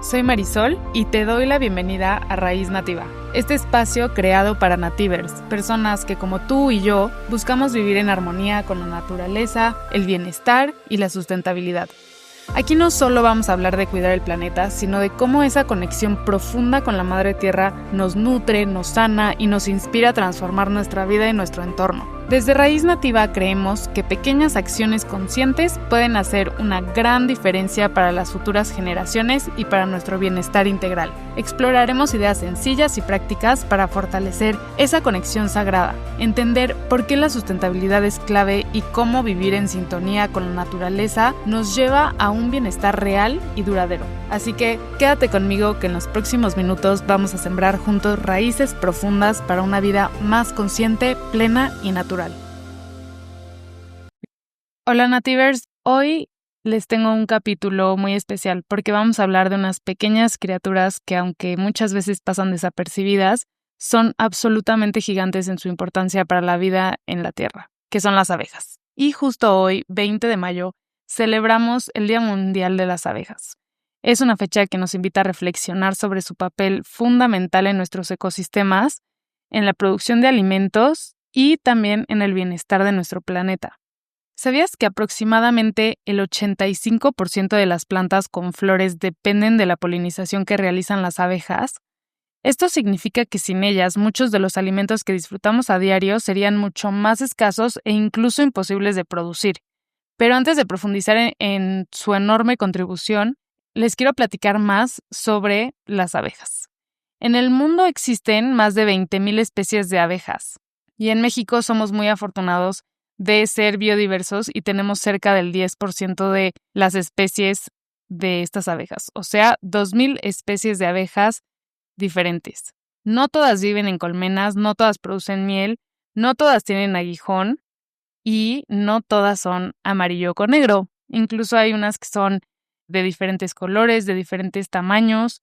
soy Marisol y te doy la bienvenida a Raíz Nativa, este espacio creado para nativers, personas que como tú y yo buscamos vivir en armonía con la naturaleza, el bienestar y la sustentabilidad. Aquí no solo vamos a hablar de cuidar el planeta, sino de cómo esa conexión profunda con la Madre Tierra nos nutre, nos sana y nos inspira a transformar nuestra vida y nuestro entorno. Desde Raíz Nativa creemos que pequeñas acciones conscientes pueden hacer una gran diferencia para las futuras generaciones y para nuestro bienestar integral. Exploraremos ideas sencillas y prácticas para fortalecer esa conexión sagrada, entender por qué la sustentabilidad es clave y cómo vivir en sintonía con la naturaleza nos lleva a un bienestar real y duradero. Así que quédate conmigo que en los próximos minutos vamos a sembrar juntos raíces profundas para una vida más consciente, plena y natural. Hola Nativers, hoy les tengo un capítulo muy especial porque vamos a hablar de unas pequeñas criaturas que, aunque muchas veces pasan desapercibidas, son absolutamente gigantes en su importancia para la vida en la Tierra, que son las abejas. Y justo hoy, 20 de mayo, celebramos el Día Mundial de las Abejas. Es una fecha que nos invita a reflexionar sobre su papel fundamental en nuestros ecosistemas, en la producción de alimentos y también en el bienestar de nuestro planeta. ¿Sabías que aproximadamente el 85% de las plantas con flores dependen de la polinización que realizan las abejas? Esto significa que sin ellas muchos de los alimentos que disfrutamos a diario serían mucho más escasos e incluso imposibles de producir. Pero antes de profundizar en su enorme contribución, les quiero platicar más sobre las abejas. En el mundo existen más de 20,000 especies de abejas y en México somos muy afortunados de ser biodiversos y tenemos cerca del 10% de las especies de estas abejas, o sea, 2,000 especies de abejas diferentes. No todas viven en colmenas, no todas producen miel, no todas tienen aguijón y no todas son amarillo con negro. Incluso hay unas que son de diferentes colores, de diferentes tamaños,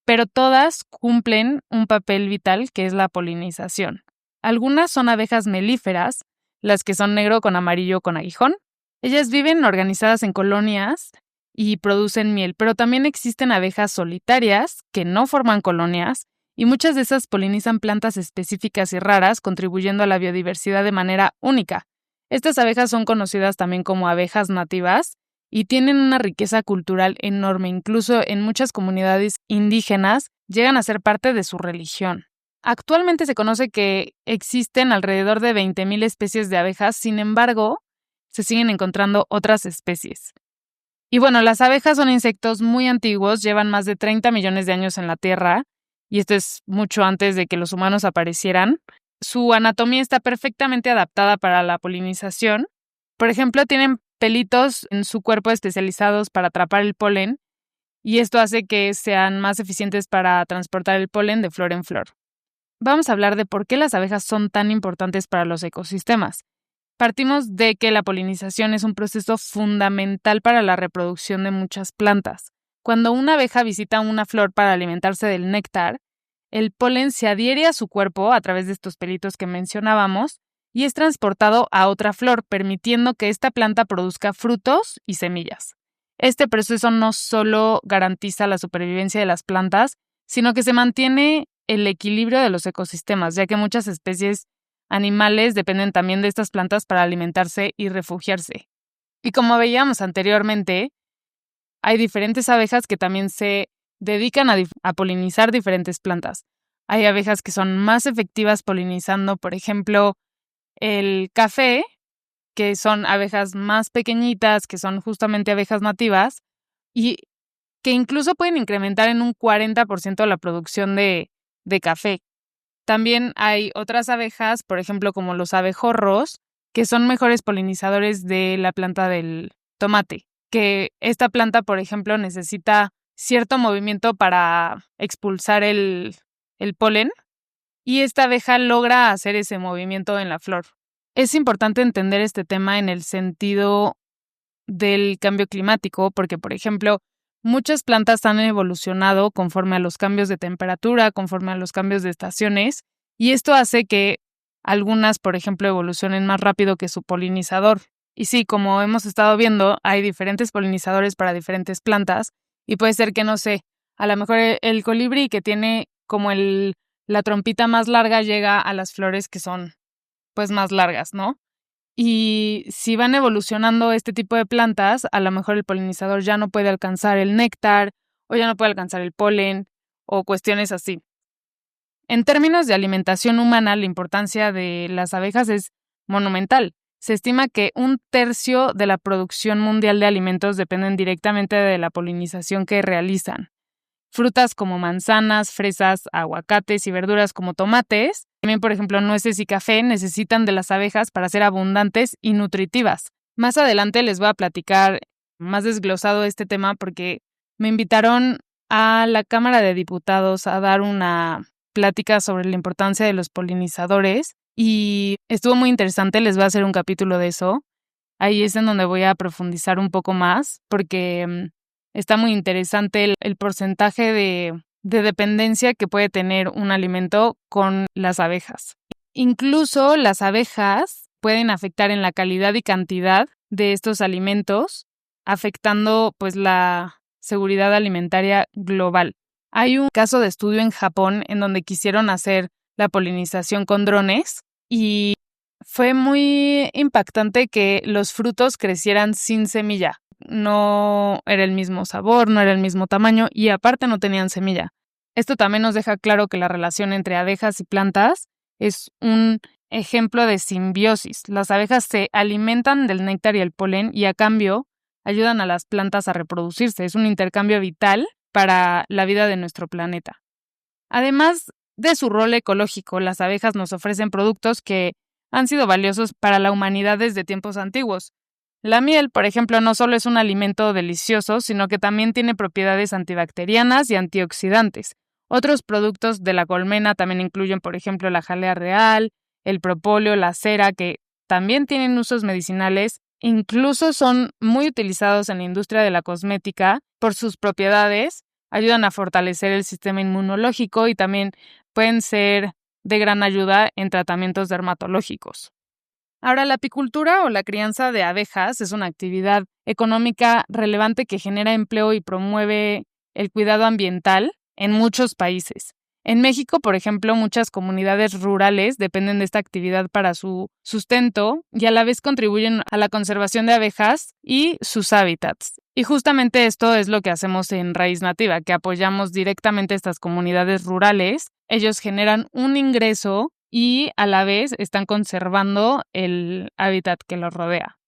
pero todas cumplen un papel vital que es la polinización. Algunas son abejas melíferas, las que son negro con amarillo con aguijón. Ellas viven organizadas en colonias y producen miel, pero también existen abejas solitarias que no forman colonias y muchas de esas polinizan plantas específicas y raras, contribuyendo a la biodiversidad de manera única. Estas abejas son conocidas también como abejas nativas y tienen una riqueza cultural enorme, incluso en muchas comunidades indígenas llegan a ser parte de su religión. Actualmente se conoce que existen alrededor de 20,000 especies de abejas, sin embargo, se siguen encontrando otras especies. Y bueno, las abejas son insectos muy antiguos, llevan más de 30 millones de años en la Tierra, y esto es mucho antes de que los humanos aparecieran. Su anatomía está perfectamente adaptada para la polinización. Por ejemplo, tienen pelitos en su cuerpo especializados para atrapar el polen, y esto hace que sean más eficientes para transportar el polen de flor en flor. Vamos a hablar de por qué las abejas son tan importantes para los ecosistemas. Partimos de que la polinización es un proceso fundamental para la reproducción de muchas plantas. Cuando una abeja visita una flor para alimentarse del néctar, el polen se adhiere a su cuerpo a través de estos pelitos que mencionábamos y es transportado a otra flor, permitiendo que esta planta produzca frutos y semillas. Este proceso no solo garantiza la supervivencia de las plantas, sino que se mantiene el equilibrio de los ecosistemas, ya que muchas especies animales dependen también de estas plantas para alimentarse y refugiarse. Y como veíamos anteriormente, hay diferentes abejas que también se dedican a polinizar diferentes plantas. Hay abejas que son más efectivas polinizando, por ejemplo, el café, que son abejas más pequeñitas, que son justamente abejas nativas, y que incluso pueden incrementar en un 40% la producción de café. También hay otras abejas, por ejemplo, como los abejorros, que son mejores polinizadores de la planta del tomate, que esta planta, por ejemplo, necesita cierto movimiento para expulsar el polen, y esta abeja logra hacer ese movimiento en la flor. Es importante entender este tema en el sentido del cambio climático, porque, por ejemplo, muchas plantas han evolucionado conforme a los cambios de temperatura, conforme a los cambios de estaciones, y esto hace que algunas, por ejemplo, evolucionen más rápido que su polinizador. Y sí, como hemos estado viendo, hay diferentes polinizadores para diferentes plantas, y puede ser que, no sé, A lo mejor el colibrí que tiene como la trompita más larga llega a las flores que son pues más largas, ¿no? Y si van evolucionando este tipo de plantas, a lo mejor el polinizador ya no puede alcanzar el néctar o ya no puede alcanzar el polen o cuestiones así. En términos de alimentación humana, la importancia de las abejas es monumental. Se estima que 1/3 de la producción mundial de alimentos dependen directamente de la polinización que realizan. Frutas como manzanas, fresas, aguacates y verduras como tomates, también por ejemplo nueces y café, necesitan de las abejas para ser abundantes y nutritivas. Más adelante les voy a platicar más desglosado este tema porque me invitaron a la Cámara de Diputados a dar una plática sobre la importancia de los polinizadores y estuvo muy interesante, les voy a hacer un capítulo de eso. Ahí es en donde voy a profundizar un poco más porque está muy interesante el porcentaje de dependencia que puede tener un alimento con las abejas. Incluso las abejas pueden afectar en la calidad y cantidad de estos alimentos, afectando pues la seguridad alimentaria global. Hay un caso de estudio en Japón en donde quisieron hacer la polinización con drones y fue muy impactante que los frutos crecieran sin semilla. No era el mismo sabor, no era el mismo tamaño y aparte no tenían semilla. Esto también nos deja claro que la relación entre abejas y plantas es un ejemplo de simbiosis. Las abejas se alimentan del néctar y el polen y a cambio ayudan a las plantas a reproducirse. Es un intercambio vital para la vida de nuestro planeta. Además de su rol ecológico, las abejas nos ofrecen productos que han sido valiosos para la humanidad desde tiempos antiguos. La miel, por ejemplo, no solo es un alimento delicioso, sino que también tiene propiedades antibacterianas y antioxidantes. Otros productos de la colmena también incluyen, por ejemplo, la jalea real, el propóleo, la cera, que también tienen usos medicinales. Incluso son muy utilizados en la industria de la cosmética por sus propiedades, ayudan a fortalecer el sistema inmunológico y también pueden ser de gran ayuda en tratamientos dermatológicos. Ahora, la apicultura o la crianza de abejas es una actividad económica relevante que genera empleo y promueve el cuidado ambiental en muchos países. En México, por ejemplo, muchas comunidades rurales dependen de esta actividad para su sustento y a la vez contribuyen a la conservación de abejas y sus hábitats. Y justamente esto es lo que hacemos en Raíz Nativa, que apoyamos directamente a estas comunidades rurales. Ellos generan un ingreso y a la vez están conservando el hábitat que los rodea.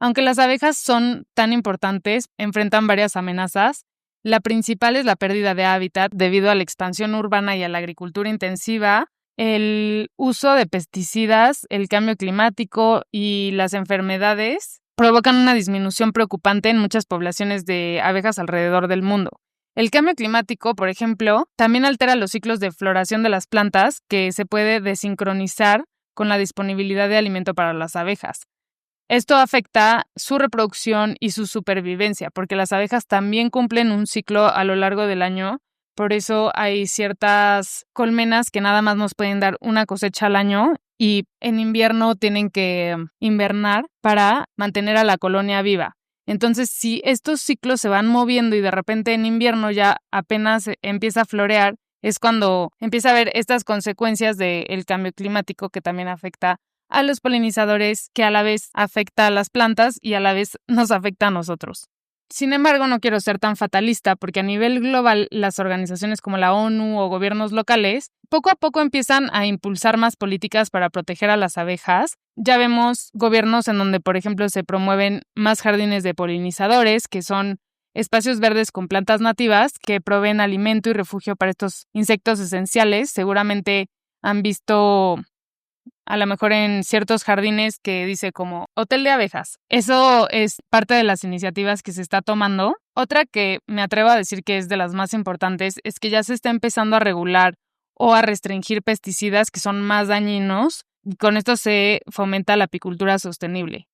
Aunque las abejas son tan importantes, enfrentan varias amenazas. La principal es la pérdida de hábitat debido a la expansión urbana y a la agricultura intensiva, el uso de pesticidas, el cambio climático y las enfermedades provocan una disminución preocupante en muchas poblaciones de abejas alrededor del mundo. El cambio climático, por ejemplo, también altera los ciclos de floración de las plantas, que se puede desincronizar con la disponibilidad de alimento para las abejas. Esto afecta su reproducción y su supervivencia, porque las abejas también cumplen un ciclo a lo largo del año. Por eso hay ciertas colmenas que nada más nos pueden dar una cosecha al año y en invierno tienen que invernar para mantener a la colonia viva. Entonces, si estos ciclos se van moviendo y de repente en invierno ya apenas empieza a florear, es cuando empieza a haber estas consecuencias del cambio climático que también afecta a los polinizadores, que a la vez afecta a las plantas y a la vez nos afecta a nosotros. Sin embargo, no quiero ser tan fatalista porque a nivel global las organizaciones como la ONU o gobiernos locales poco a poco empiezan a impulsar más políticas para proteger a las abejas. Ya vemos gobiernos en donde, por ejemplo, se promueven más jardines de polinizadores, que son espacios verdes con plantas nativas que proveen alimento y refugio para estos insectos esenciales. Seguramente han visto a lo mejor en ciertos jardines que dice como hotel de abejas. Eso es parte de las iniciativas que se está tomando. Otra que me atrevo a decir que es de las más importantes es que ya se está empezando a regular o a restringir pesticidas que son más dañinos y con esto se fomenta la apicultura sostenible.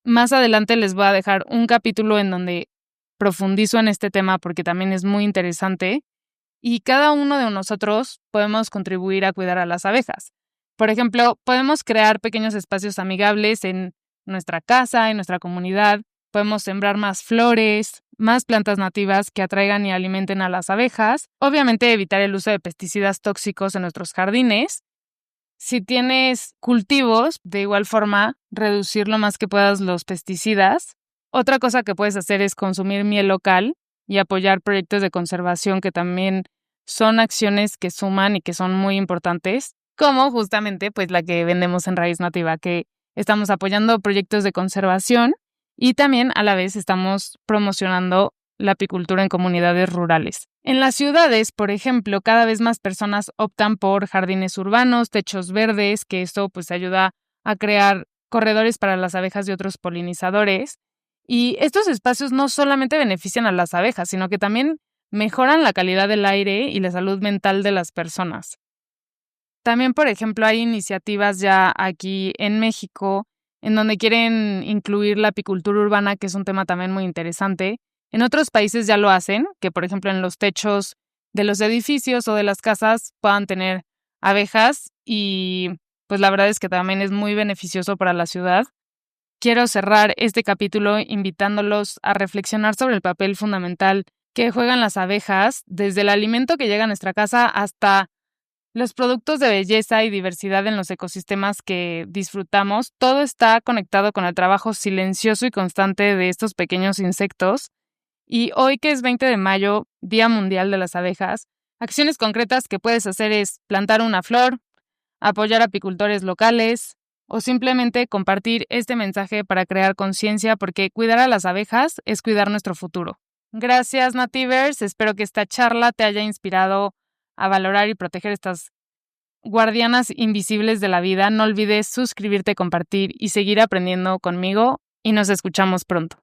Más adelante les voy a dejar un capítulo en donde profundizo en este tema porque también es muy interesante y cada uno de nosotros podemos contribuir a cuidar a las abejas. Por ejemplo, podemos crear pequeños espacios amigables en nuestra casa, en nuestra comunidad. Podemos sembrar más flores, más plantas nativas que atraigan y alimenten a las abejas. Obviamente evitar el uso de pesticidas tóxicos en nuestros jardines. Si tienes cultivos, de igual forma, reducir lo más que puedas los pesticidas. Otra cosa que puedes hacer es consumir miel local y apoyar proyectos de conservación que también son acciones que suman y que son muy importantes, como justamente pues la que vendemos en Raíz Nativa, que estamos apoyando proyectos de conservación y también a la vez estamos promocionando la apicultura en comunidades rurales. En las ciudades, por ejemplo, cada vez más personas optan por jardines urbanos, techos verdes, que esto pues ayuda a crear corredores para las abejas y otros polinizadores. Y estos espacios no solamente benefician a las abejas, sino que también mejoran la calidad del aire y la salud mental de las personas. También, por ejemplo, hay iniciativas ya aquí en México en donde quieren incluir la apicultura urbana, que es un tema también muy interesante. En otros países ya lo hacen, que por ejemplo en los techos de los edificios o de las casas puedan tener abejas y pues la verdad es que también es muy beneficioso para la ciudad. Quiero cerrar este capítulo invitándolos a reflexionar sobre el papel fundamental que juegan las abejas, desde el alimento que llega a nuestra casa hasta los productos de belleza y diversidad en los ecosistemas que disfrutamos. Todo está conectado con el trabajo silencioso y constante de estos pequeños insectos. Y hoy, que es 20 de mayo, Día Mundial de las Abejas, acciones concretas que puedes hacer es plantar una flor, apoyar a apicultores locales o simplemente compartir este mensaje para crear conciencia, porque cuidar a las abejas es cuidar nuestro futuro. Gracias, Nativers. Espero que esta charla te haya inspirado a valorar y proteger estas guardianas invisibles de la vida. No olvides suscribirte, compartir y seguir aprendiendo conmigo, y nos escuchamos pronto.